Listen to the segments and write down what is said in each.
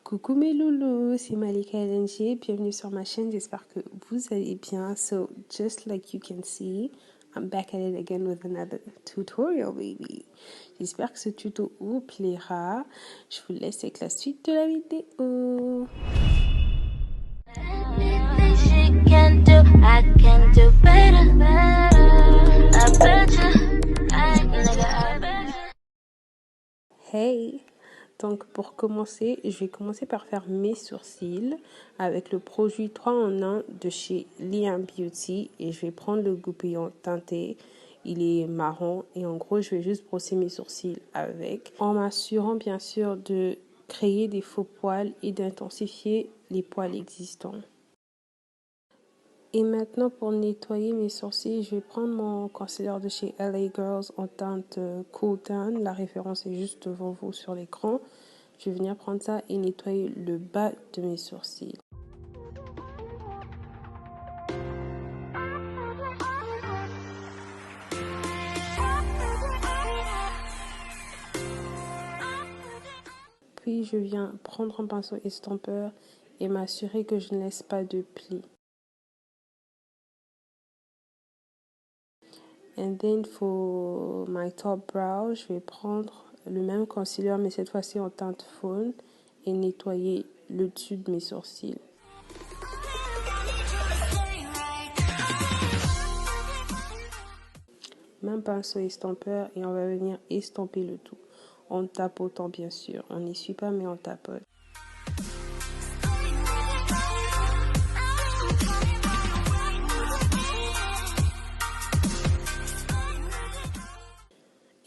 Coucou mes loulous, c'est Malika LNG, bienvenue sur ma chaîne, j'espère que vous allez bien. So, just like you can see, I'm back at it again with another tutorial baby. J'espère que ce tuto vous plaira. Je vous laisse avec la suite de la vidéo. Hey! Donc pour commencer, je vais commencer par faire mes sourcils avec le produit 3 en 1 de chez Liam Beauty et je vais prendre le goupillon teinté. Il est marron et en gros je vais juste brosser mes sourcils avec en m'assurant bien sûr de créer des faux poils et d'intensifier les poils existants. Et maintenant pour nettoyer mes sourcils, je vais prendre mon concealer de chez LA Girls en teinte Cool Tan. La référence est juste devant vous sur l'écran. Je vais venir prendre ça et nettoyer le bas de mes sourcils. Puis je viens prendre un pinceau estompeur et m'assurer que je ne laisse pas de plis. And then for my top brow, je vais prendre le même concealer mais cette fois-ci en teinte faune et nettoyer le dessus de mes sourcils. Même pinceau estompeur et on va venir estomper le tout en tapotant bien sûr. On n'essuie pas mais on tapote.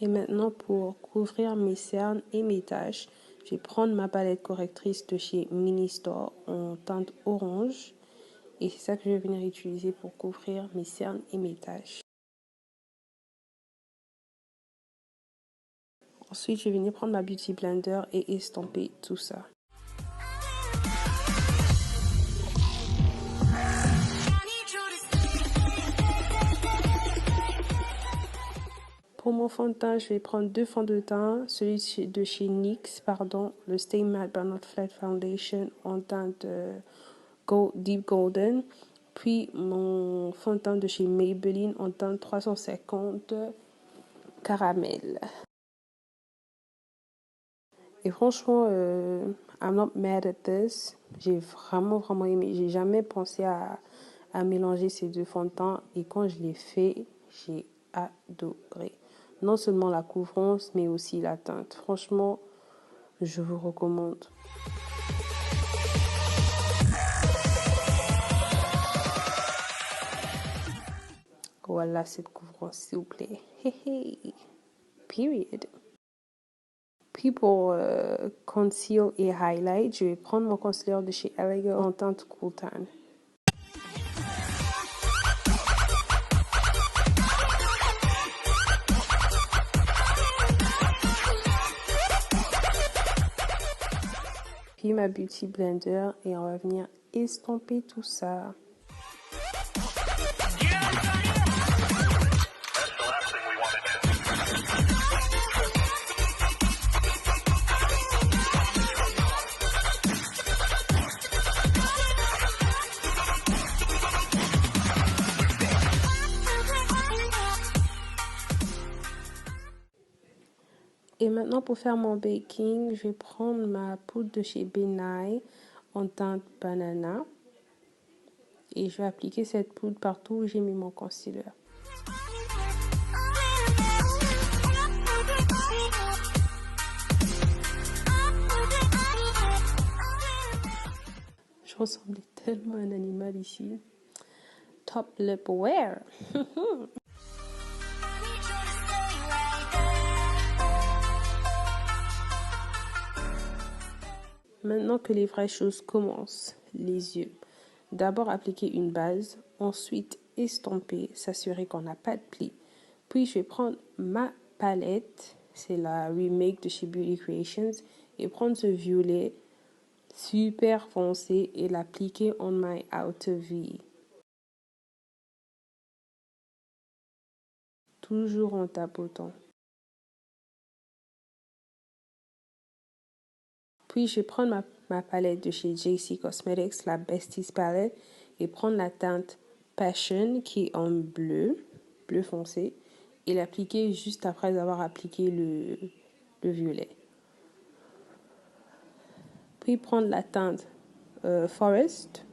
Et maintenant pour couvrir mes cernes et mes taches, je vais prendre ma palette correctrice de chez Ministore en teinte orange. Et c'est ça que je vais venir utiliser pour couvrir mes cernes et mes taches. Ensuite, je vais venir prendre ma Beauty Blender et estomper tout ça. Pour mon fond de teint, je vais prendre deux fonds de teint, celui de chez NYX, pardon, le Stay Matte But Not Flat Foundation en teinte Deep Golden, puis mon fond de teint de chez Maybelline en teinte 350 caramel. Et franchement, I'm not mad at this. J'ai vraiment aimé. J'ai jamais pensé à mélanger ces deux fonds de teint et quand je l'ai fait, j'ai adoré. Non seulement la couvrance, mais aussi la teinte. Franchement, je vous recommande. Voilà cette couvrance, s'il vous plaît. Hey. Period. Puis pour conceal et highlight, je vais prendre mon concealer de chez LA en teinte Cool Tan. Puis ma Beauty Blender et on va venir estomper tout ça. Et maintenant pour faire mon baking, je vais prendre ma poudre de chez Benai en teinte banana. Et je vais appliquer cette poudre partout où j'ai mis mon concealer. Je ressemblais tellement à un animal ici. Top lip wear. Maintenant que les vraies choses commencent, les yeux. D'abord appliquer une base, ensuite estomper, s'assurer qu'on n'a pas de plis. Puis je vais prendre ma palette, c'est la Remake de chez Beauty Creations, et prendre ce violet super foncé et l'appliquer on my outer V. Toujours en tapotant. Puis, je vais prendre ma palette de chez JC Cosmetics, la Besties Palette, et prendre la teinte Passion qui est en bleu foncé, et l'appliquer juste après avoir appliqué le violet. Puis, prendre la teinte Forest,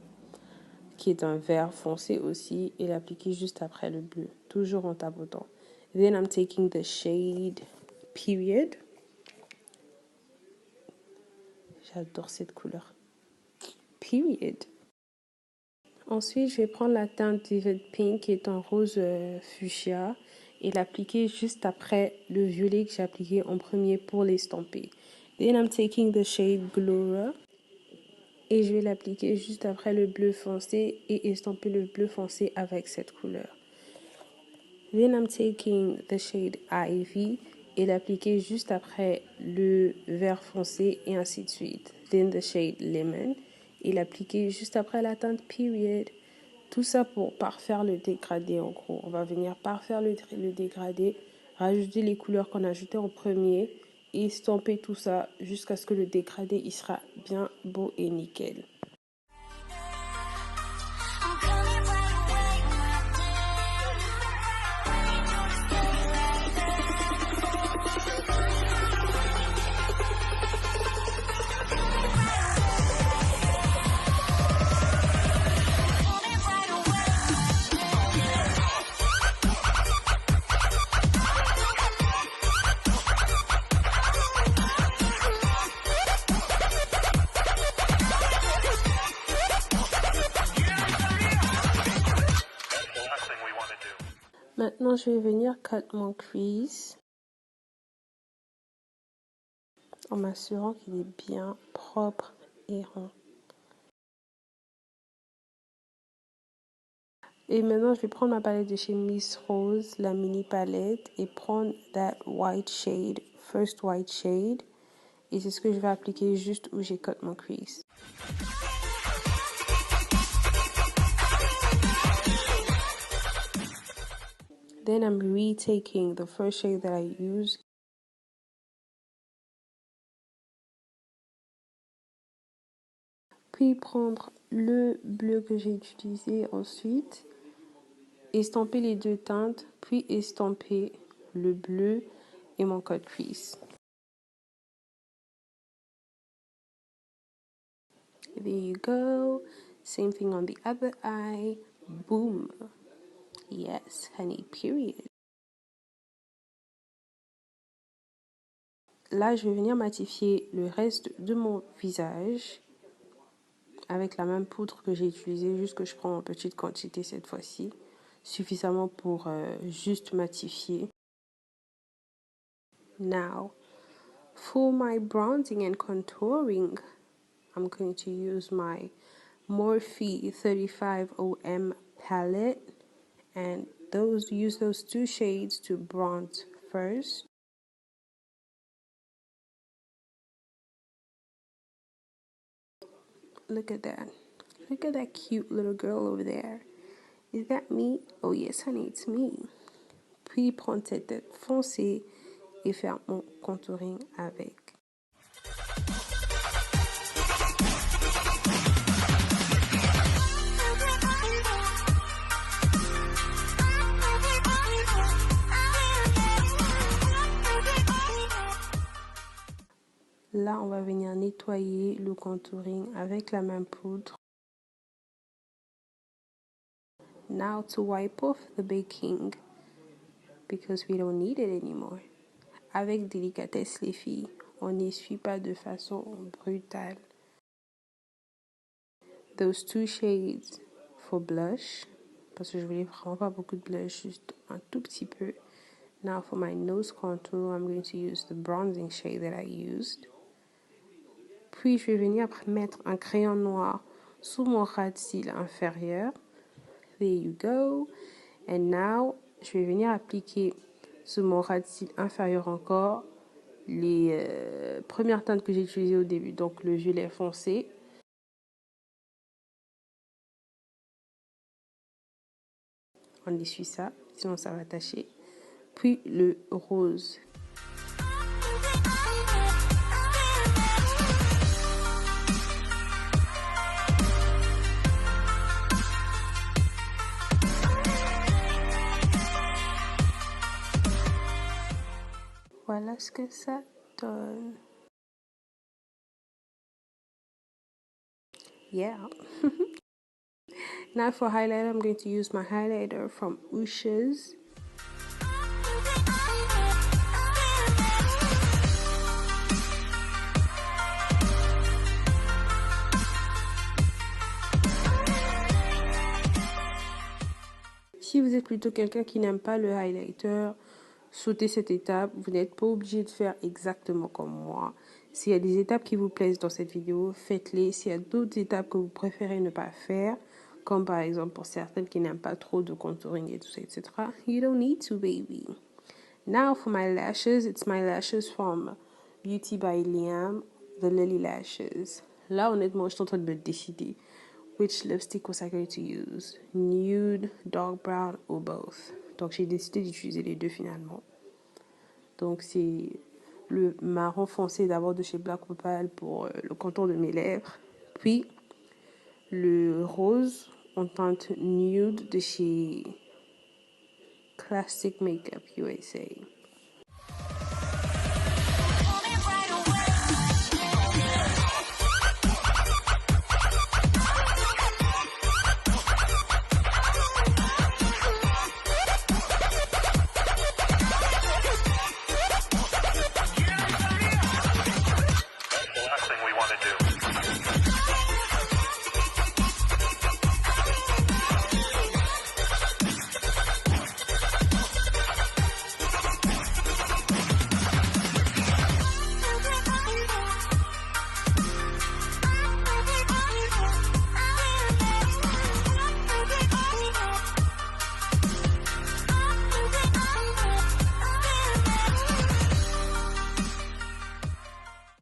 qui est un vert foncé aussi, et l'appliquer juste après le bleu, toujours en tapotant. Then I'm taking the shade Period. J'adore cette couleur. Period. Ensuite, je vais prendre la teinte Vivid Pink qui est en rose fuchsia et l'appliquer juste après le violet que j'ai appliqué en premier pour l'estomper. Then I'm taking the shade Glora et je vais l'appliquer juste après le bleu foncé et estomper le bleu foncé avec cette couleur. Then I'm taking the shade Ivy et l'appliquer juste après le vert foncé et ainsi de suite. Then the shade Lemon et l'appliquer juste après la teinte Period. Tout ça pour parfaire le dégradé en gros. On va venir parfaire le dégradé, rajouter les couleurs qu'on a ajoutées en premier et estomper tout ça jusqu'à ce que le dégradé il sera bien beau et nickel. Maintenant, je vais venir cut mon crease en m'assurant qu'il est bien propre et rond. Et maintenant, je vais prendre ma palette de chez Miss Rose, la mini palette, et prendre that white shade, first white shade. Et c'est ce que je vais appliquer juste où j'ai cut mon crease. Then I'm retaking the first shade that I used. Puis prendre le bleu que j'ai utilisé ensuite, estomper les deux teintes, puis estomper le bleu et mon cut crease. There you go. Same thing on the other eye. Boom. Yes, honey, period. Là, je vais venir matifier le reste de mon visage avec la même poudre que j'ai utilisée, juste que je prends en petite quantité cette fois-ci, suffisamment pour juste matifier. Now, for my bronzing and contouring, I'm going to use my Morphe 35OM palette and use those two shades to bronze first. Look at that. Look at that cute little girl over there. Is that me? Oh yes, honey, it's me. Puis prendre cette tête foncée et faire mon contouring avec. Là, on va venir nettoyer le contouring avec la même poudre. Now to wipe off the baking because we don't need it anymore. Avec délicatesse les filles, on n'essuie pas de façon brutale. Those two shades for blush, parce que je voulais vraiment pas beaucoup de blush, juste un tout petit peu. Now for my nose contour, I'm going to use the bronzing shade that I used. Puis je vais venir mettre un crayon noir sous mon ras de cils inférieur. There you go. And now, je vais venir appliquer sur mon ras de cils inférieur encore les premières teintes que j'ai utilisées au début. Donc le violet foncé. On essuie ça, sinon ça va tacher. Puis le rose. voilà ce que ça donne. Yeah. Now for highlighter, I'm going to use my highlighter from Ush's. Si vous êtes plutôt quelqu'un qui n'aime pas le highlighter, sautez cette étape. Vous n'êtes pas obligé de faire exactement comme moi. S'il y a des étapes qui vous plaisent dans cette vidéo, faites-les. S'il y a d'autres étapes que vous préférez ne pas faire, comme par exemple pour certaines qui n'aiment pas trop de contouring et tout ça, etc. You don't need to, baby. Now for my lashes, it's my lashes from Beauty by Liam, the Lily Lashes. Là, honnêtement, je suis en train de me décider. Which lipstick was I going to use? Nude, dark brown or both? Donc j'ai décidé d'utiliser les deux finalement. Donc c'est le marron foncé d'abord de chez Black Opal pour le contour de mes lèvres. Puis le rose en teinte nude de chez Classic Makeup USA.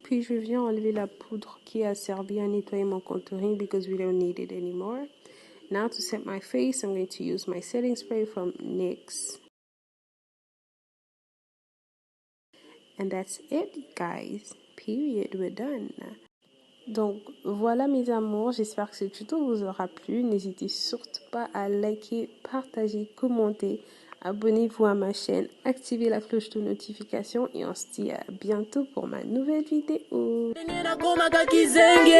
Puis je viens enlever la poudre qui a servi à nettoyer mon contouring because we don't need it anymore. Now to set my face, I'm going to use my setting spray from NYX. And that's it, guys. Period. We're done. Donc voilà mes amours, j'espère que ce tuto vous aura plu. N'hésitez surtout pas à liker, partager, commenter. Abonnez-vous à ma chaîne, activez la cloche de notification et on se dit à bientôt pour ma nouvelle vidéo. Nagoma kizengi